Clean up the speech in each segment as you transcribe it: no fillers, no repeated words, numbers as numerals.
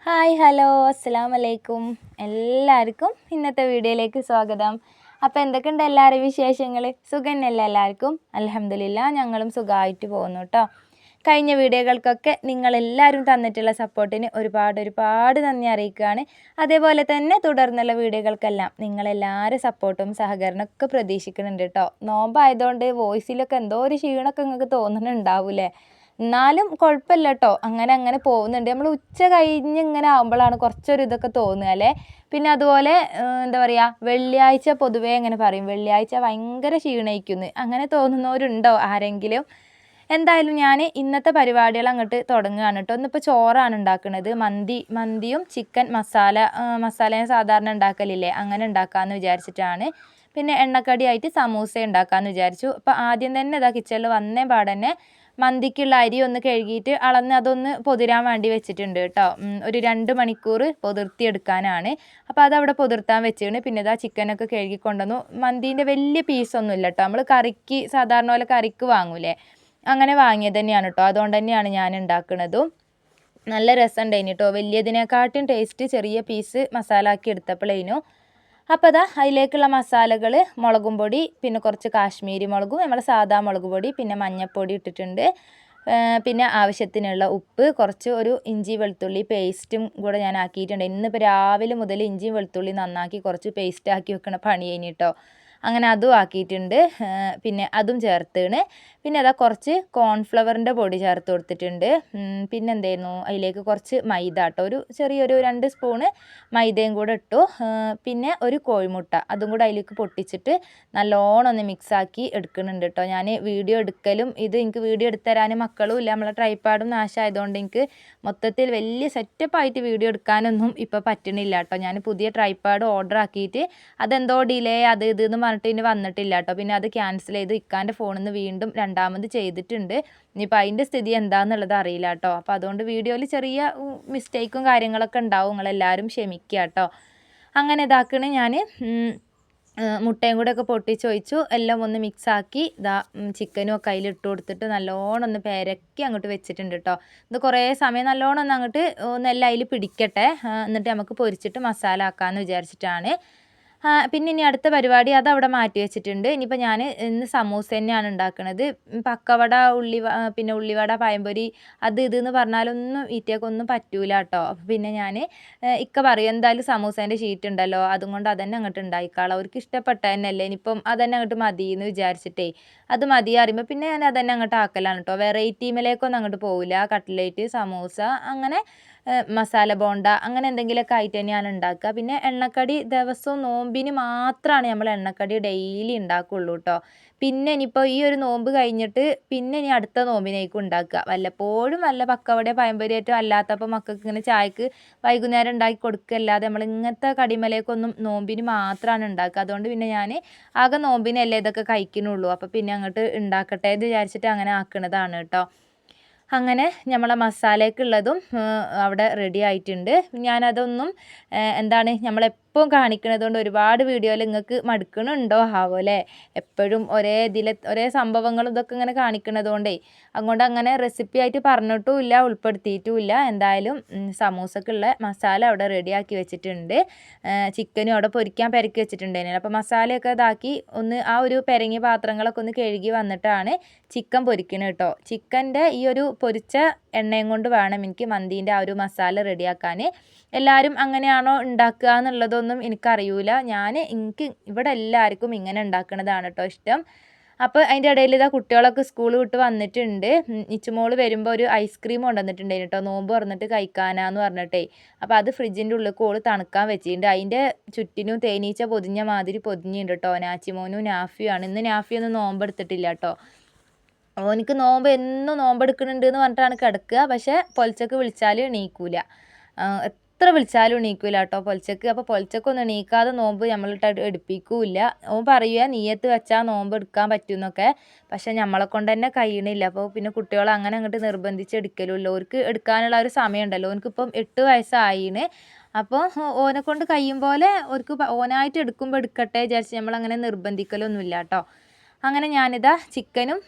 Hi hello അസ്സലാമലൈക്കും എല്ലാവർക്കും ഇന്നത്തെ വീഡിയോയിലേക്ക് സ്വാഗതം. അപ്പോൾ എന്തൊക്കെയുണ്ട് എല്ലാവരും വിശേഷങ്ങൾ? സുഖം തന്നെയല്ലേ എല്ലാവർക്കും? അൽഹംദുലില്ലാ ഞങ്ങളും സുഖമായിട്ട് പോകുന്നു കേട്ടോ. കഴിഞ്ഞ വീഡിയോകൾക്കൊക്കെ നിങ്ങളെല്ലാവരും തന്നിട്ടുള്ള സപ്പോർട്ടിന് ഒരുപാട് നന്ദി അറിയിക്കുകയാണ്. അതേപോലെ തന്നെ തുടർന്നുള്ള വീഡിയോകൾക്കെല്ലാം നിങ്ങളെല്ലാവരും സപ്പോർട്ടും സഹകരണമൊക്കെ പ്രതീക്ഷിക്കുന്നുണ്ട് കേട്ടോ. നോമ്പായതുകൊണ്ട് വോയിസിലൊക്കെ എന്തോ ഒരു ക്ഷീണമൊക്കെ നിങ്ങൾക്ക് തോന്നുന്നുണ്ടാവൂലേ? എന്നാലും കുഴപ്പമില്ല കേട്ടോ. അങ്ങനെ പോകുന്നുണ്ട്. നമ്മൾ ഉച്ച കഴിഞ്ഞ് ഇങ്ങനെ ആകുമ്പോഴാണ് കുറച്ചൊരു ഇതൊക്കെ തോന്നുക അല്ലേ. പിന്നെ അതുപോലെ എന്താ പറയുക, വെള്ളിയാഴ്ച പൊതുവേ ഇങ്ങനെ പറയും, വെള്ളിയാഴ്ച ഭയങ്കര ക്ഷീണിക്കുന്നു, അങ്ങനെ തോന്നുന്നവരുണ്ടോ ആരെങ്കിലും? എന്തായാലും ഞാൻ ഇന്നത്തെ പരിപാടികൾ അങ്ങോട്ട് തുടങ്ങുകയാണ് കേട്ടോ. ഇന്നിപ്പോൾ ചോറാണ് ഉണ്ടാക്കുന്നത്. മന്തിയും ചിക്കൻ മസാല ഞാൻ സാധാരണ ഉണ്ടാക്കലില്ലേ, അങ്ങനെ ഉണ്ടാക്കാമെന്ന് വിചാരിച്ചിട്ടാണ്. പിന്നെ എണ്ണക്കടിയായിട്ട് സമൂസ ഉണ്ടാക്കാമെന്ന് വിചാരിച്ചു. അപ്പോൾ ആദ്യം തന്നെ ഇതാ കിച്ചണിൽ വന്നേ പാടന്നെ മന്തിക്കുള്ള അരി ഒന്ന് കഴുകിയിട്ട് അളന്ന് അതൊന്ന് പൊതിരാൻ വേണ്ടി വെച്ചിട്ടുണ്ട് കേട്ടോ. ഒരു 2 മണിക്കൂർ പൊതിർത്തിയെടുക്കാനാണ്. അപ്പോൾ അതവിടെ പൊതിർത്താൻ വെച്ചിട്ടുണ്ട്. പിന്നെ ഇതാ ചിക്കനൊക്കെ കഴുകി കൊണ്ടുവന്നു. മന്തീൻ്റെ വലിയ പീസൊന്നും ഇല്ല കേട്ടോ. നമ്മൾ കറിക്ക് സാധാരണ പോലെ കറിക്ക് വാങ്ങൂലേ, അങ്ങനെ വാങ്ങിയത് തന്നെയാണ് കേട്ടോ. അതുകൊണ്ട് തന്നെയാണ് ഞാൻ ഉണ്ടാക്കുന്നതും. നല്ല രസമുണ്ടായിന് കേട്ടോ. വലിയതിനെക്കാട്ടും ടേസ്റ്റ് ചെറിയ പീസ് മസാല ആക്കി എടുത്തപ്പോഴേനു. അപ്പോൾ അതാ അതിലേക്കുള്ള മസാലകൾ മുളകും പൊടി, പിന്നെ കുറച്ച് കാശ്മീരി മുളകും, നമ്മൾ സാദാ മുളക് പൊടി, പിന്നെ മഞ്ഞൾപ്പൊടി ഇട്ടിട്ടുണ്ട്. പിന്നെ ആവശ്യത്തിനുള്ള ഉപ്പ്, കുറച്ച് ഒരു ഇഞ്ചി വെളുത്തുള്ളി പേസ്റ്റും കൂടെ ഞാൻ ആക്കിയിട്ടുണ്ട്. ഇന്നിപ്പോൾ രാവിലെ മുതൽ ഇഞ്ചിയും വെളുത്തുള്ളി നന്നാക്കി കുറച്ച് പേസ്റ്റ് ആക്കി വെക്കണ പണി കഴിഞ്ഞ് കേട്ടോ. അങ്ങനെ അതും ആക്കിയിട്ടുണ്ട്. പിന്നെ അതും ചേർത്താണ്. പിന്നെ അതാ കുറച്ച് കോൺഫ്ലവറിൻ്റെ പൊടി ചേർത്ത് കൊടുത്തിട്ടുണ്ട്. പിന്നെ എന്തായിരുന്നു, അതിലേക്ക് കുറച്ച് മൈദ കേട്ടോ, ഒരു ചെറിയൊരു 2 സ്പൂണ് മൈദയും കൂടെ ഇട്ടു. പിന്നെ ഒരു കോഴിമുട്ട അതും കൂടെ അതിലേക്ക് പൊട്ടിച്ചിട്ട് നല്ലോണം ഒന്ന് മിക്സാക്കി എടുക്കുന്നുണ്ട് കേട്ടോ. ഞാൻ വീഡിയോ എടുക്കലും എനിക്ക് വീഡിയോ എടുത്ത് തരാനും മക്കളും ഇല്ല, നമ്മളെ ട്രൈപ്പാഡും നാശമായതുകൊണ്ട് എനിക്ക് മൊത്തത്തിൽ വലിയ സെറ്റപ്പായിട്ട് വീഡിയോ എടുക്കാനൊന്നും ഇപ്പോൾ പറ്റണില്ല കേട്ടോ. ഞാൻ പുതിയ ട്രൈപ്പാഡ് ഓർഡർ ആക്കിയിട്ട് അതെന്തോ ഡിലേ അത് ഇതെന്ന് പറഞ്ഞിട്ട് ഇനി വന്നിട്ടില്ല കേട്ടോ. പിന്നെ അത് ക്യാൻസൽ ചെയ്ത് ഇക്കാൻ്റെ ഫോണിൽ നിന്ന് വീണ്ടും രണ്ടാമത് ചെയ്തിട്ടുണ്ട്. ഇനിയിപ്പോൾ അതിൻ്റെ സ്ഥിതി എന്താണെന്നുള്ളത് അറിയില്ല കേട്ടോ. അപ്പോൾ അതുകൊണ്ട് വീഡിയോയിൽ ചെറിയ മിസ്റ്റേക്കും കാര്യങ്ങളൊക്കെ ഉണ്ടാവും, നിങ്ങളെല്ലാവരും ക്ഷമിക്കുക കേട്ടോ. അങ്ങനെ ഇതാക്കണേ ഞാൻ മുട്ടയും കൂടെ ഒക്കെ പൊട്ടിച്ചൊഴിച്ചു, എല്ലാം ഒന്ന് മിക്സാക്കി ചിക്കനും ഒക്കെ അതിൽ ഇട്ട് കൊടുത്തിട്ട് നല്ലോണം ഒന്ന് പെരക്കി അങ്ങോട്ട് വെച്ചിട്ടുണ്ട് കേട്ടോ. ഇത് കുറേ സമയം നല്ലോണം ഒന്ന് അങ്ങോട്ട് എല്ലാം അതിൽ പിടിക്കട്ടെ, എന്നിട്ട് നമുക്ക് പൊരിച്ചിട്ട് മസാല ആക്കാമെന്ന് വിചാരിച്ചിട്ടാണ്. പിന്നെ ഇനി അടുത്ത പരിപാടി അതവിടെ മാറ്റി വെച്ചിട്ടുണ്ട്. ഇനിയിപ്പോൾ ഞാൻ ഇന്ന് സമൂസ തന്നെയാണ് ഉണ്ടാക്കുന്നത്. പക്കവട, പിന്നെ ഉള്ളിവട, പഴംപൊരി അത് ഇതെന്ന് പറഞ്ഞാലൊന്നും ഈറ്റയൊക്കൊന്നും പറ്റൂല കേട്ടോ. അപ്പോൾ പിന്നെ ഞാൻ ഇക്ക പറയും എന്തായാലും സമൂസേൻ്റെ ഷീറ്റ് ഉണ്ടല്ലോ, അതും കൊണ്ട് അതന്നെ അങ്ങോട്ട് ഉണ്ടായിക്കാളാം, അവർക്ക് ഇഷ്ടപ്പെട്ട തന്നെയല്ലേ, ഇനിയിപ്പം അതന്നെ അങ്ങോട്ട് മതി എന്ന് വിചാരിച്ചിട്ടേ അത് മതി അറിയുമ്പോൾ പിന്നെ ഞാൻ അതന്നെ അങ്ങോട്ട് ആക്കലാണ് കേട്ടോ. വെറൈറ്റിയിലേക്കൊന്നും അങ്ങോട്ട് പോവില്ല. കട്ട്ലേറ്റ്, സമൂസ, അങ്ങനെ മസാല ബോണ്ട, അങ്ങനെ എന്തെങ്കിലുമൊക്കെ ആയിട്ട് തന്നെയാണ് ഉണ്ടാക്കുക. പിന്നെ എണ്ണക്കടി ദിവസവും നോമ്പിന് മാത്രമാണ് നമ്മൾ എണ്ണക്കടി ഡെയിലി ഉണ്ടാക്കുകയുള്ളൂ കേട്ടോ. പിന്നെ ഇനിയിപ്പോൾ ഈ ഒരു നോമ്പ് കഴിഞ്ഞിട്ട് പിന്നെ ഇനി അടുത്ത നോമ്പിനേക്കും ഉണ്ടാക്കുക. വല്ലപ്പോഴും വല്ല പക്കവടയോ പഴംപൊരിയായിട്ടോ അല്ലാത്തപ്പോൾ മക്കൾക്ക് ഇങ്ങനെ ചായക്ക് വൈകുന്നേരം ഉണ്ടാക്കി കൊടുക്കുകയല്ലാതെ നമ്മൾ ഇങ്ങനത്തെ കടിമലേക്കൊന്നും നോമ്പിന് മാത്രമാണ് ഉണ്ടാക്കുക. അതുകൊണ്ട് പിന്നെ ഞാൻ ആകെ നോമ്പിനല്ലേ ഇതൊക്കെ കഴിക്കുന്നുള്ളൂ, അപ്പോൾ പിന്നെ അങ്ങോട്ട് ഉണ്ടാക്കട്ടെ എന്ന് വിചാരിച്ചിട്ട് അങ്ങനെ ആക്കുന്നതാണ് കേട്ടോ. അങ്ങനെ നമ്മളെ മസാലയ്ക്കുള്ളതും അവിടെ റെഡി ആയിട്ടുണ്ട്. ഞാനതൊന്നും എന്താണ് നമ്മളെപ്പോഴും കാണിക്കുന്നത് കൊണ്ട് ഒരുപാട് വീഡിയോയിൽ നിങ്ങൾക്ക് മടുക്കണുണ്ടോ ആവോ അല്ലേ. എപ്പോഴും ഒരേ സംഭവങ്ങളും ഇതൊക്കെ ഇങ്ങനെ കാണിക്കുന്നത് കൊണ്ടേ അതുകൊണ്ട് അങ്ങനെ റെസിപ്പി ആയിട്ട് പറഞ്ഞിട്ടുമില്ല, ഉൾപ്പെടുത്തിയിട്ടുമില്ല. എന്തായാലും സമൂസക്കുള്ള മസാല അവിടെ റെഡിയാക്കി വെച്ചിട്ടുണ്ട്. ചിക്കനും അവിടെ പൊരിക്കാൻ പെരക്കി വെച്ചിട്ടുണ്ടായിരുന്നു. അപ്പോൾ മസാലയൊക്കെ ഇതാക്കി ഒന്ന് ആ ഒരു പെരങ്ങിയ പാത്രങ്ങളൊക്കെ ഒന്ന് കഴുകി വന്നിട്ടാണ് ചിക്കൻ പൊരിക്കുന്നത് കേട്ടോ. ചിക്കൻ്റെ ഈ ഒരു പൊരിച്ച എണ്ണയും കൊണ്ട് വേണം എനിക്ക് മന്തീൻ്റെ ആ ഒരു മസാല റെഡിയാക്കാൻ. എല്ലാവരും അങ്ങനെയാണോ ഉണ്ടാക്കുക എന്നുള്ളതൊന്നും എനിക്കറിയില്ല. എനിക്ക് ഇവിടെ എല്ലാവർക്കും ഇങ്ങനെ ഉണ്ടാക്കുന്നതാണ് കേട്ടോ ഇഷ്ടം. അപ്പോൾ അതിൻ്റെ ഇടയിൽ ഇതാ കുട്ടികളൊക്കെ സ്കൂൾ വിട്ട് വന്നിട്ടുണ്ട്. ഇച്ചുമോള് വരുമ്പോൾ ഒരു ഐസ്ക്രീം കൊണ്ടുവന്നിട്ടുണ്ടായിരുന്നു കേട്ടോ, നോമ്പ് തുറന്നിട്ട് കഴിക്കാനാന്ന് പറഞ്ഞിട്ടേ. അപ്പോൾ അത് ഫ്രിഡ്ജിൻ്റെ ഉള്ളിൽ കോള് തണുക്കാൻ വെച്ചിട്ടുണ്ട്. അതിൻ്റെ ചുറ്റിനും തേനീച്ച പൊതിഞ്ഞ മാതിരി പൊതിഞ്ഞിട്ടുണ്ട് കേട്ടോ. നാച്ചിമോനും നാഫിയുമാണ്. ഇന്ന് നാഫിയൊന്നും നോമ്പ് എടുത്തിട്ടില്ല കേട്ടോ. ഓനിക്ക് എന്നും നോമ്പെടുക്കുന്നുണ്ട് എന്ന് പറഞ്ഞിട്ടാണ് കിടക്കുക. പക്ഷേ പൊലച്ചക്ക് വിളിച്ചാൽ എണീക്കൂല, എത്ര വിളിച്ചാലും എണീക്കൂല കേട്ടോ പൊലച്ചക്ക്. അപ്പോൾ പൊലച്ചക്കൊന്നും എണീക്കാതെ നോമ്പ് നമ്മളിട്ട് എടുപ്പിക്കൂല. ഓൻ പറയുക നീയത്ത് വെച്ചാൽ നോമ്പ് എടുക്കാൻ പറ്റുമെന്നൊക്കെ, പക്ഷെ നമ്മളെ കൊണ്ട് തന്നെ കഴിയണില്ല. അപ്പോൾ പിന്നെ കുട്ടികളെ അങ്ങനെ അങ്ങോട്ട് നിർബന്ധിച്ച് എടുക്കലുമല്ലോ, ഓർക്ക് എടുക്കാനുള്ള ഒരു സമയമുണ്ടല്ലോ. ഓനക്കിപ്പം 8 വയസ്സായിന്. അപ്പോൾ ഓനെ കൊണ്ട് കഴിയും പോലെ ഓർക്ക് ഓനായിട്ട് എടുക്കുമ്പോൾ എടുക്കട്ടെ വിചാരിച്ച് നമ്മളങ്ങനെ നിർബന്ധിക്കലൊന്നുമില്ല കേട്ടോ. അങ്ങനെ ഞാനിതാ ചിക്കനും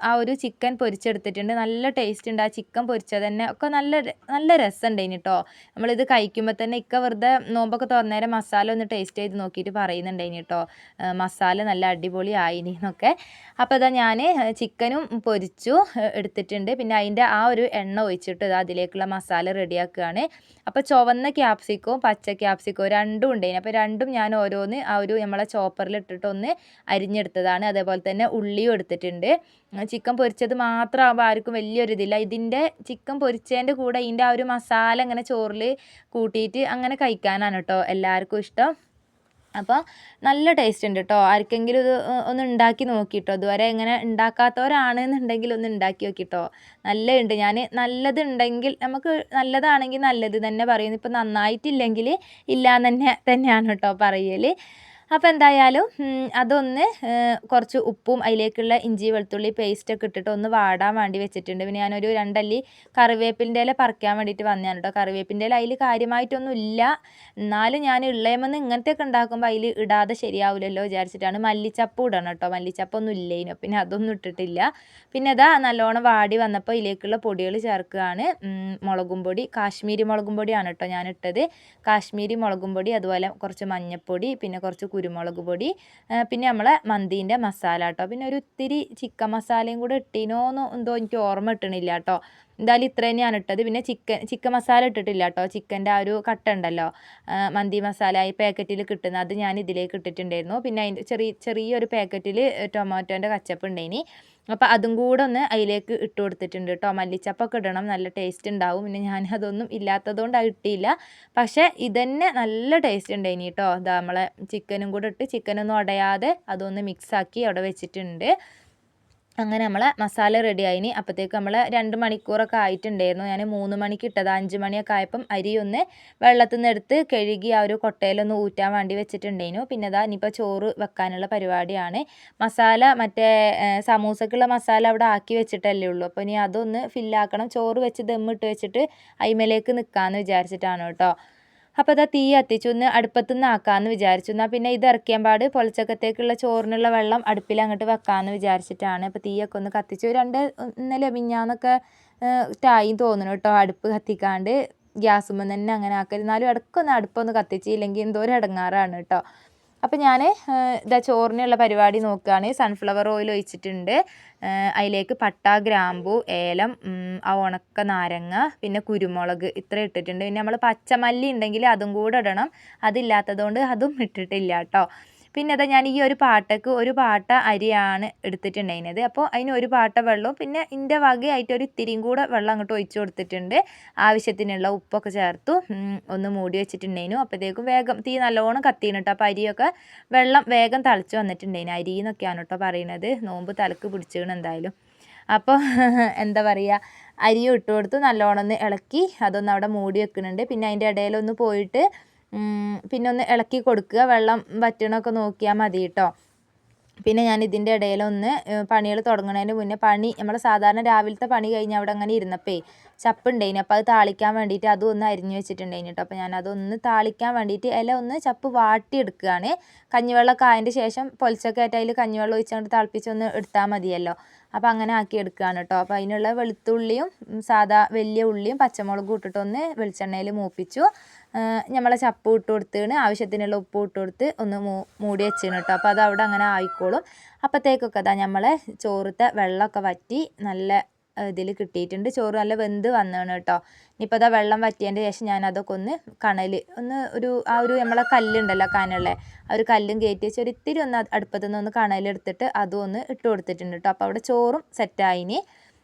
ആ ഒരു ചിക്കൻ പൊരിച്ചെടുത്തിട്ടുണ്ട്. നല്ല ടേസ്റ്റ് ഉണ്ട്. ആ ചിക്കൻ പൊരിച്ചത് തന്നെ ഒക്കെ നല്ല രസമുണ്ടായിന് കേട്ടോ. നമ്മളിത് കഴിക്കുമ്പോൾ തന്നെ ഇക്ക വെറുതെ നോമ്പൊക്കെ തുറന്നേരം മസാല ഒന്ന് ടേസ്റ്റ് ചെയ്ത് നോക്കിയിട്ട് പറയുന്നുണ്ടായിന് കേട്ടോ, മസാല നല്ല അടിപൊളി ആയിനി എന്നൊക്കെ. അപ്പോൾ ഇതാ ഞാൻ ചിക്കനും പൊരിച്ചു എടുത്തിട്ടുണ്ട്. പിന്നെ അതിൻ്റെ ആ ഒരു എണ്ണ ഒഴിച്ചിട്ട് അതിലേക്കുള്ള മസാല റെഡിയാക്കുകയാണ്. അപ്പോൾ ചുവന്ന ക്യാപ്സിക്കവും പച്ച ക്യാപ്സിക്കവും രണ്ടും ഉണ്ടായിന്. അപ്പോൾ രണ്ടും ഞാൻ ഓരോന്ന് ആ ഒരു നമ്മളെ ചോപ്പറിൽ ഇട്ടിട്ട് ഒന്ന് അരിഞ്ഞെടുത്തതാണ്. അതേപോലെ തന്നെ ഉള്ളിയും എടുത്തിട്ടുണ്ട്. ചിക്കൻ പൊരിച്ചത് മാത്രമാകുമ്പോൾ ആർക്കും വലിയൊരു ഇതില്ല. ഇതിൻ്റെ ചിക്കൻ പൊരിച്ചതിൻ്റെ കൂടെ ഇതിൻ്റെ ആ ഒരു മസാല ഇങ്ങനെ ചോറിൽ കൂട്ടിയിട്ട് അങ്ങനെ കഴിക്കാനാണ് കേട്ടോ എല്ലാവർക്കും ഇഷ്ടം. അപ്പോൾ നല്ല ടേസ്റ്റ് ഉണ്ട് കേട്ടോ. ആർക്കെങ്കിലും ഇത് ഒന്ന് ഉണ്ടാക്കി നോക്കിയിട്ടോ, ഇതുവരെ ഇങ്ങനെ ഉണ്ടാക്കാത്തവരാണെന്നുണ്ടെങ്കിൽ ഒന്ന് ഉണ്ടാക്കി നോക്കിട്ടോ. നല്ലതുണ്ട്. ഞാൻ നല്ലതുണ്ടെങ്കിൽ നമുക്ക് നല്ലതാണെങ്കിൽ നല്ലത് തന്നെ പറയുന്നു. ഇപ്പം നന്നായിട്ടില്ലെങ്കിൽ ഇല്ലയെന്ന് തന്നെയാണ് കേട്ടോ പറയൽ. അപ്പോൾ എന്തായാലും അതൊന്ന് കുറച്ച് ഉപ്പും അതിലേക്കുള്ള ഇഞ്ചി വെളുത്തുള്ളി പേസ്റ്റൊക്കെ ഇട്ടിട്ട് ഒന്ന് വാടാൻ വേണ്ടി വെച്ചിട്ടുണ്ട്. പിന്നെ ഞാനൊരു 2 അല്ലി കറിവേപ്പിൻ്റെ ഇല പറിക്കാൻ വേണ്ടിയിട്ട് വന്നതാണ് കേട്ടോ. കറിവേപ്പിൻ്റെ ഇല അതിൽ കാര്യമായിട്ടൊന്നും ഇല്ല, എന്നാലും ഞാൻ ഉള്ളേമെന്ന് ഇങ്ങനത്തെയൊക്കെ ഉണ്ടാക്കുമ്പോൾ അതിൽ ഇടാതെ ശരിയാവില്ലല്ലോ വിചാരിച്ചിട്ടാണ്. മല്ലിച്ചപ്പ് ഇടണം കേട്ടോ. മല്ലിച്ചപ്പൊന്നും ഇല്ലേനു, പിന്നെ അതൊന്നും ഇട്ടിട്ടില്ല. പിന്നെ അതാ നല്ലോണം വാടി വന്നപ്പോൾ ഇതിലേക്കുള്ള പൊടികൾ ചേർക്കുകയാണ്. മുളകും പൊടി, കാശ്മീരി മുളകും പൊടിയാണ് കേട്ടോ ഞാൻ ഇട്ടത്. കാശ്മീരി മുളകും പൊടി, അതുപോലെ കുറച്ച് മഞ്ഞൾപ്പൊടി, പിന്നെ കുറച്ച് കുരുമുളക് പൊടി, പിന്നെ നമ്മളെ മന്തീൻ്റെ മസാല കേട്ടോ. പിന്നെ ഒരു ഇത്തിരി ചിക്കൻ മസാലയും കൂടെ ഇട്ടീനോന്ന് എന്തോ എനിക്ക് ഓർമ്മ കിട്ടണില്ല കേട്ടോ. എന്തായാലും ഇത്ര തന്നെയാണ് ഇട്ടത്. പിന്നെ ചിക്കൻ മസാല ഇട്ടിട്ടില്ല കേട്ടോ. ചിക്കൻ്റെ ആ ഒരു കട്ട ഉണ്ടല്ലോ, മന്തി മസാല ഈ പാക്കറ്റിൽ കിട്ടുന്ന, അത് ഞാൻ ഇതിലേക്ക് ഇട്ടിട്ടുണ്ടായിരുന്നു. പിന്നെ അതിൻ്റെ ചെറിയൊരു പാക്കറ്റിൽ ടൊമാറ്റോൻ്റെ കച്ചപ്പ് ഉണ്ടായിനി. അപ്പോൾ അതും കൂടെ ഒന്ന് അതിലേക്ക് ഇട്ട് കൊടുത്തിട്ടുണ്ട് കേട്ടോ. മല്ലിച്ചപ്പൊക്കെ ഇടണം, നല്ല ടേസ്റ്റ് ഉണ്ടാവും. പിന്നെ ഞാൻ അതൊന്നും ഇല്ലാത്തതുകൊണ്ട് അത് ഇട്ടില്ല. പക്ഷേ ഇതന്നെ നല്ല ടേസ്റ്റ് ഉണ്ടായിനി കേട്ടോ. ഇതാ നമ്മളെ ചിക്കനും കൂടെ ഇട്ട് ചിക്കനൊന്നും ഉടയാതെ അതൊന്ന് മിക്സാക്കി അവിടെ വെച്ചിട്ടുണ്ട്. അങ്ങനെ നമ്മളെ മസാല റെഡി ആയിനി. അപ്പോഴത്തേക്ക് നമ്മൾ 2 മണിക്കൂറൊക്കെ ആയിട്ടുണ്ടായിരുന്നു. ഞാൻ 3 മണിക്ക് ഇട്ടത്. 5 മണിയൊക്കെ ആയപ്പം അരി ഒന്ന് വെള്ളത്തിൽ നിന്ന് എടുത്ത് കഴുകി ആ ഒരു കൊട്ടയിലൊന്ന് ഊറ്റാൻ വേണ്ടി വെച്ചിട്ടുണ്ടായിരുന്നു. പിന്നെ ഇതാ ഇനിയിപ്പോൾ ചോറ് വെക്കാനുള്ള പരിപാടിയാണ്. മസാല മറ്റേ സമൂസക്കുള്ള മസാല അവിടെ ആക്കി വെച്ചിട്ടല്ലേ ഉള്ളൂ. അപ്പോൾ ഇനി അതൊന്ന് ഫില്ലാക്കണം. ചോറ് വെച്ച് ദമ്മിട്ട് വെച്ചിട്ട് അയിമലേക്ക് നിൽക്കാമെന്ന് വിചാരിച്ചിട്ടാണ് കേട്ടോ. അപ്പോൾ അതാ തീ കത്തിച്ചു, ഒന്ന് അടുപ്പത്തുനിന്ന് ആക്കാമെന്ന് വിചാരിച്ചു. എന്നാൽ പിന്നെ ഇത് ഇറക്കിയാൻ പാട് പൊലച്ചക്കത്തേക്കുള്ള ചോറിനുള്ള വെള്ളം അടുപ്പിൽ അങ്ങോട്ട് വെക്കാമെന്ന് വിചാരിച്ചിട്ടാണ്. അപ്പോൾ തീയൊക്കെ ഒന്ന് കത്തിച്ചു. ഇന്നലെ മിഞ്ഞാന്നൊക്കെ ടായും തോന്നുന്നു കേട്ടോ അടുപ്പ് കത്തിക്കാണ്ട്. ഗ്യാസുമ്പോൾ തന്നെ അങ്ങനെ ആക്കരുത്. എന്നാലും ഇടയ്ക്കൊന്ന് അടുപ്പൊന്ന് കത്തിച്ചില്ലെങ്കിൽ എന്തോ ഒരു ഇടങ്ങാറാണ് കേട്ടോ. അപ്പോൾ ഞാൻ ഇതാ ചോറിനുള്ള പരിപാടി നോക്കുകയാണ്. സൺഫ്ലവർ ഓയിൽ ഒഴിച്ചിട്ടുണ്ട്. അതിലേക്ക് പട്ട, ഗ്രാമ്പു, ഏലം, ആ ഉണക്ക നാരങ്ങ, പിന്നെ കുരുമുളക് ഇത്ര ഇട്ടിട്ടുണ്ട്. പിന്നെ നമ്മൾ പച്ചമല്ലി ഉണ്ടെങ്കിൽ അതും കൂടെ ഇടണം. അതില്ലാത്തതുകൊണ്ട് അതും ഇട്ടിട്ടില്ല കേട്ടോ. പിന്നെ അതാ ഞാൻ ഈ ഒരു പാട്ടക്ക് ഒരു പാട്ട അരിയാണ് എടുത്തിട്ടുണ്ടായിരുന്നത്. അപ്പോൾ അതിന് ഒരു പാട്ട വെള്ളവും പിന്നെ ഇതിൻ്റെ വകയായിട്ട് ഒരു ഇത്തിരിയും കൂടെ വെള്ളം അങ്ങോട്ട് ഒഴിച്ചു കൊടുത്തിട്ടുണ്ട്. ആവശ്യത്തിനുള്ള ഉപ്പൊക്കെ ചേർത്തു ഒന്ന് മൂടി വെച്ചിട്ടുണ്ടായിരുന്നു. അപ്പോഴത്തേക്കും വേഗം തീ നല്ലോണം കത്തിയാണ് കേട്ടോ. അപ്പോൾ അരിയൊക്കെ വെള്ളം വേഗം തിളച്ച് വന്നിട്ടുണ്ടായിരുന്നു. അരി എന്നൊക്കെയാണ് കേട്ടോ പറയുന്നത്. നോമ്പ് തലക്ക് പിടിച്ചിരിക്കണം എന്തായാലും. അപ്പോൾ എന്താ പറയുക, അരിയും ഇട്ട് കൊടുത്ത് നല്ലോണം ഒന്ന് ഇളക്കി അതൊന്ന് അവിടെ മൂടി വെക്കുന്നുണ്ട്. പിന്നെ അതിൻ്റെ ഇടയിലൊന്ന് പോയിട്ട് പിന്നെ ഒന്ന് ഇളക്കി കൊടുക്കുക. വെള്ളം വറ്റണമൊക്കെ നോക്കിയാൽ മതി കേട്ടോ. പിന്നെ ഞാൻ ഇതിൻ്റെ ഇടയിലൊന്ന് പണികൾ തുടങ്ങുന്നതിന് മുന്നേ നമ്മൾ സാധാരണ രാവിലത്തെ പണി കഴിഞ്ഞ് അവിടെ അങ്ങനെ ഇരുന്നപ്പോൾ ചപ്പുണ്ടായിന്. അപ്പോൾ അത് താളിക്കാൻ വേണ്ടിയിട്ട് അതും ഒന്ന് അരിഞ്ഞ് വെച്ചിട്ടുണ്ടായിന് കേട്ടോ. അപ്പോൾ ഞാൻ അതൊന്ന് താളിക്കാൻ വേണ്ടിയിട്ട് ഇല ഒന്ന് ചപ്പ് വാട്ടിയെടുക്കുകയാണ്. കഞ്ഞിവെള്ളമൊക്കെ ആയതിൻ്റെ ശേഷം പൊലിച്ചൊക്കെ ആയിട്ട് അതിൽ കഞ്ഞിവെള്ളം ഒഴിച്ചങ്ങോട്ട് തിളപ്പിച്ചൊന്ന് എടുത്താൽ മതിയല്ലോ. അപ്പോൾ അങ്ങനെ ആക്കി എടുക്കുകയാണ് കേട്ടോ. അപ്പോൾ അതിനുള്ള വെളുത്തുള്ളിയും സാധാ വലിയ ഉള്ളിയും പച്ചമുളകും ഇട്ടിട്ടൊന്ന് വെളിച്ചെണ്ണയിൽ മൂപ്പിച്ചു. നമ്മളെ ചപ്പ് ഇട്ട് കൊടുത്തിട്ട് ആവശ്യത്തിനുള്ള ഉപ്പ് ഇട്ട് കൊടുത്ത് ഒന്ന് മൂടി വെച്ചിരുന്നു കേട്ടോ. അപ്പോൾ അത് അവിടെ അങ്ങനെ ആയിക്കോളും. അപ്പോഴത്തേക്കൊക്കെ അതാ നമ്മളെ ചോറത്തെ വെള്ളമൊക്കെ വറ്റി നല്ല ഇതിൽ കിട്ടിയിട്ടുണ്ട്. ചോറ് നല്ല വെന്ത് വന്നതാണ് കേട്ടോ. ഇനിയിപ്പോൾ അതാ വെള്ളം വറ്റിയതിൻ്റെ ശേഷം ഞാൻ അതൊക്കെ ഒന്ന് ആ ഒരു നമ്മളെ കല്ലുണ്ടല്ലോ കനുള്ള ആ ഒരു കല്ലും കയറ്റി വെച്ച് ഒരു ഇത്തിരി ഒന്ന് അടുപ്പത്തു നിന്ന് ഒന്ന് കണലെടുത്തിട്ട് അതും ഒന്ന് ഇട്ട് കൊടുത്തിട്ടുണ്ട് കേട്ടോ. അപ്പോൾ അവിടെ ചോറും സെറ്റായിനി.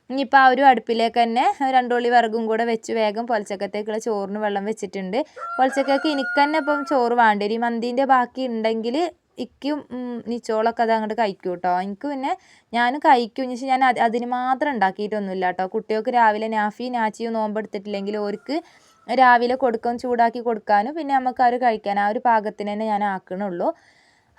ഇനിയിപ്പോൾ ആ ഒരു അടുപ്പിലേക്ക് തന്നെ 2 ഉള്ളി വിറകും കൂടെ വെച്ച് വേഗം പൊലച്ചക്കത്തേക്കുള്ള ചോറിന് വെള്ളം വെച്ചിട്ടുണ്ട്. പൊലച്ചക്കയ്ക്ക് എനിക്ക് തന്നെ ഇപ്പം ചോറ് വേണ്ടി വരും. മന്തീൻ്റെ ബാക്കി ഉണ്ടെങ്കിൽ ഇക്കും നിച്ചോളൊക്കെ അത് അങ്ങോട്ട് കഴിക്കും കേട്ടോ. എനിക്ക് പിന്നെ ഞാൻ കഴിക്കും എന്ന് വെച്ചാൽ ഞാൻ അതിന് മാത്രം ഉണ്ടാക്കിയിട്ടൊന്നുമില്ല കേട്ടോ. കുട്ടികൾക്ക് രാവിലെ നാച്ചിയും നോമ്പെടുത്തിട്ടില്ലെങ്കിൽ അവർക്ക് രാവിലെ ചൂടാക്കി കൊടുക്കാനും പിന്നെ നമുക്ക് അവർ കഴിക്കാൻ ആ ഒരു പാകത്തിന് തന്നെ ഞാൻ ആക്കണുള്ളൂ.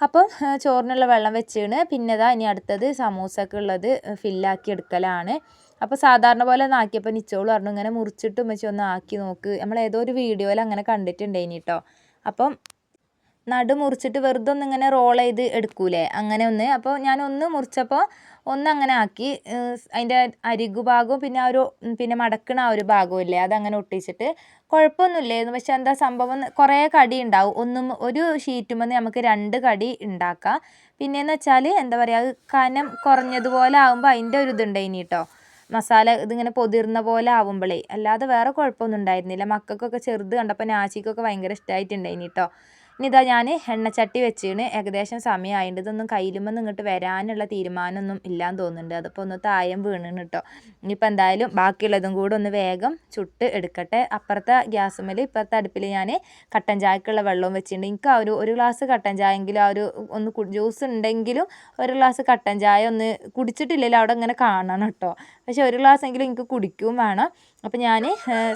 അപ്പം ചോറിനുള്ള വെള്ളം വെച്ചാണ്. പിന്നെ ഇനി അടുത്തത് സമൂസക്കുള്ളത് ഫില്ലാക്കി എടുക്കലാണ്. അപ്പോൾ സാധാരണ പോലെ ഒന്ന് ആക്കിയപ്പോൾ നിച്ചോള് പറഞ്ഞു ഇങ്ങനെ മുറിച്ചിട്ട് ഉമ്മച്ചി ഒന്ന് ആക്കി നോക്ക്. നമ്മൾ ഏതോ ഒരു വീഡിയോയിൽ അങ്ങനെ കണ്ടിട്ടുണ്ടായിനി കേട്ടോ. അപ്പം നടു മുറിച്ചിട്ട് വെറുതെ ഒന്നിങ്ങനെ റോൾ ചെയ്ത് എടുക്കൂലേ അങ്ങനെ ഒന്ന്. അപ്പോൾ ഞാനൊന്ന് മുറിച്ചപ്പോൾ ഒന്നങ്ങനെ ആക്കി അതിൻ്റെ അരികു ഭാഗവും പിന്നെ ആ ഒരു പിന്നെ മടക്കണ ആ ഒരു ഭാഗവും ഇല്ലേ അതങ്ങനെ ഒട്ടിച്ചിട്ട് കുഴപ്പമൊന്നുമില്ലായിരുന്നു. പക്ഷെ എന്താ സംഭവം കുറേ കടി ഉണ്ടാവും. ഒരു ഷീറ്റുമെന്ന് നമുക്ക് 2 കടി ഉണ്ടാക്കാം. പിന്നെയെന്ന് വെച്ചാൽ എന്താ പറയുക അത് കനം കുറഞ്ഞതുപോലെ ആകുമ്പോൾ അതിൻ്റെ ഒരു ഇതുണ്ടായിനി കേട്ടോ. മസാല ഇതിങ്ങനെ പൊതിർന്ന പോലെ ആവുമ്പോഴേ അല്ലാതെ വേറെ കുഴപ്പമൊന്നും ഉണ്ടായിരുന്നില്ല. മക്കൾക്കൊക്കെ ചെറുത് കണ്ടപ്പോൾ നാച്ചിക്കൊക്കെ ഭയങ്കര ഇഷ്ടമായിട്ടുണ്ടായിനി കേട്ടോ. ഇനി ഇതാ ഞാൻ എണ്ണച്ചട്ടി വെച്ചിന് ഏകദേശം സമയമായിട്ടുണ്ട്. ഇതൊന്നും കയ്യിലുമെന്ന് ഇങ്ങോട്ട് വരാനുള്ള തീരുമാനമൊന്നും ഇല്ലാന്ന് തോന്നുന്നുണ്ട്. അതിപ്പോൾ ഒന്ന് തായം വീണിന് കേട്ടോ. ഇനിയിപ്പോൾ എന്തായാലും ബാക്കിയുള്ളതും കൂടെ ഒന്ന് വേഗം ചുട്ട് എടുക്കട്ടെ. അപ്പുറത്തെ ഗ്യാസുമ്മൽ ഇപ്പുറത്തെ അടുപ്പിൽ ഞാൻ കട്ടൻ ചായക്കുള്ള വെള്ളവും വെച്ചിട്ടുണ്ട്. എനിക്ക് ആ ഒരു ഗ്ലാസ് കട്ടൻ ചായയെങ്കിലും ആ ഒരു ഒന്ന് ജ്യൂസ് ഉണ്ടെങ്കിലും ഒരു ഗ്ലാസ് കട്ടൻ ചായ ഒന്ന് കുടിച്ചിട്ടില്ലല്ലോ അവിടെ ഇങ്ങനെ കാണണം കേട്ടോ. പക്ഷെ ഒരു ഗ്ലാസ് എങ്കിലും എനിക്ക് കുടിക്കുകയും വേണം. അപ്പോൾ ഞാൻ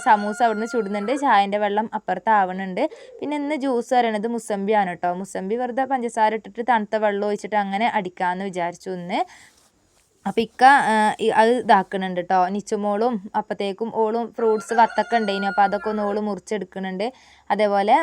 സമൂസ അവിടുന്ന് ചുടുന്നുണ്ട്, ചായൻ്റെ വെള്ളം അപ്പുറത്ത് ആവണുണ്ട്. പിന്നെ ഇന്ന് ജ്യൂസ് പറയണത് മുസമ്പിയാണ് കേട്ടോ. മുസമ്പി വെറുതെ പഞ്ചസാര ഇട്ടിട്ട് തണുത്ത വെള്ളം ഒഴിച്ചിട്ട് അങ്ങനെ അടിക്കാമെന്ന് വിചാരിച്ചു ഇന്ന്. അപ്പോൾ ഇക്ക അത് ഇതാക്കുന്നുണ്ട് കേട്ടോ. നിച്ചുമോളും അപ്പോഴത്തേക്കും ഓളും ഫ്രൂട്ട്സ് വത്തക്ക ഉണ്ടായിന്. അപ്പോൾ അതൊക്കെ ഒന്ന് ഓള് മുറിച്ചെടുക്കുന്നുണ്ട്. അതേപോലെ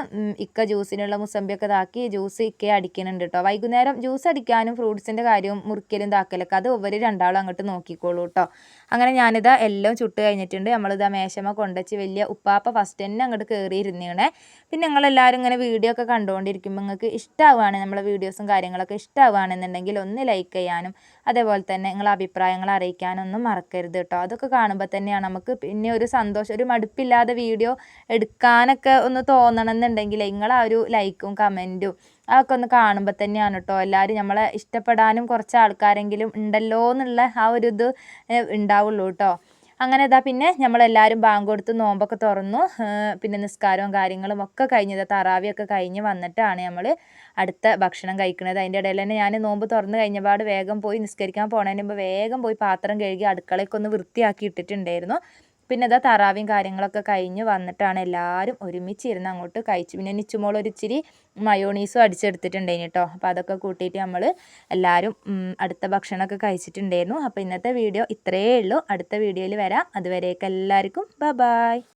ഇക്ക ജ്യൂസിനുള്ള മുസമ്പിയൊക്കെ ഇതാക്കി ജ്യൂസ് ഇക്ക അടിക്കുന്നുണ്ട് കേട്ടോ. വൈകുന്നേരം ജ്യൂസ് അടിക്കാനും ഫ്രൂട്ട്സിൻ്റെ കാര്യവും മുറിക്കലും ഇതാക്കലൊക്കെ അത് ഇവർ രണ്ടാളും അങ്ങോട്ട് നോക്കിക്കോളൂ കേട്ടോ. അങ്ങനെ ഞാനിതാ എല്ലാം ചുട്ട് കഴിഞ്ഞിട്ടുണ്ട്. നമ്മളിതാ മേശമ കൊണ്ടുവച്ച് വലിയ ഉപ്പാപ്പ ഫസ്റ്റ് തന്നെ അങ്ങോട്ട് കയറിയിരുന്നേ. പിന്നെ നിങ്ങളെല്ലാവരും ഇങ്ങനെ വീഡിയോ ഒക്കെ കണ്ടുകൊണ്ടിരിക്കുമ്പോൾ നിങ്ങൾക്ക് ഇഷ്ടമാവുകയാണ് നമ്മളെ വീഡിയോസും കാര്യങ്ങളൊക്കെ ഇഷ്ടമാവുകയാണെന്നുണ്ടെങ്കിൽ ഒന്ന് ലൈക്ക് ചെയ്യാനും അതേപോലെ തന്നെ നിങ്ങളെ അഭിപ്രായങ്ങൾ അറിയിക്കാനൊന്നും മറക്കരുത് കേട്ടോ. അതൊക്കെ കാണുമ്പോൾ തന്നെയാണ് നമുക്ക് പിന്നെ ഒരു സന്തോഷം, ഒരു മടുപ്പില്ലാതെ വീഡിയോ എടുക്കാനൊക്കെ ഒന്ന് തോന്നണം എന്നുണ്ടെങ്കിൽ നിങ്ങൾ ആ ഒരു ലൈക്കും കമൻറ്റും അതൊക്കെ ഒന്ന് കാണുമ്പോൾ തന്നെയാണ് കേട്ടോ എല്ലാവരും നമ്മളെ ഇഷ്ടപ്പെടാനും കുറച്ച് ആൾക്കാരെങ്കിലും ഉണ്ടല്ലോ എന്നുള്ള ആ ഒരു ഇത് ഉണ്ടാവുള്ളൂ കേട്ടോ. അങ്ങനെ ഇതാ പിന്നെ നമ്മളെല്ലാവരും ബാങ്ക് കൊടുത്ത് നോമ്പൊക്കെ തുറന്നു. പിന്നെ നിസ്കാരവും കാര്യങ്ങളും ഒക്കെ കഴിഞ്ഞത് തറാവിയൊക്കെ കഴിഞ്ഞ് വന്നിട്ടാണ് നമ്മൾ അടുത്ത ഭക്ഷണം കഴിക്കുന്നത്. അതിൻ്റെ ഇടയിൽ തന്നെ ഞാൻ നോമ്പ് തുറന്ന് കഴിഞ്ഞപാട് വേഗം പോയി നിസ്കരിക്കാൻ പോണതിന് മുമ്പ് വേഗം പോയി പാത്രം കഴുകി അടുക്കളയൊക്കെ ഒന്ന് വൃത്തിയാക്കി ഇട്ടിട്ടുണ്ടായിരുന്നു. പിന്നെ ഇതാ തറാവിയും കാര്യങ്ങളൊക്കെ കഴിഞ്ഞ് വന്നിട്ടാണ് എല്ലാവരും ഒരുമിച്ചിരുന്ന് അങ്ങോട്ട് കഴിച്ചു. പിന്നെ നിച്ചുമോൾ ഒരു ഇച്ചിരി മയോണീസും അടിച്ചെടുത്തിട്ടുണ്ടായിന് കേട്ടോ. അപ്പോൾ അതൊക്കെ കൂട്ടിയിട്ട് നമ്മൾ എല്ലാവരും അടുത്ത ഭക്ഷണമൊക്കെ കഴിച്ചിട്ടുണ്ടായിരുന്നു. അപ്പോൾ ഇന്നത്തെ വീഡിയോ ഇത്രയേ ഉള്ളൂ. അടുത്ത വീഡിയോയിൽ വരാം. അതുവരേക്കും എല്ലാവർക്കും ബൈ.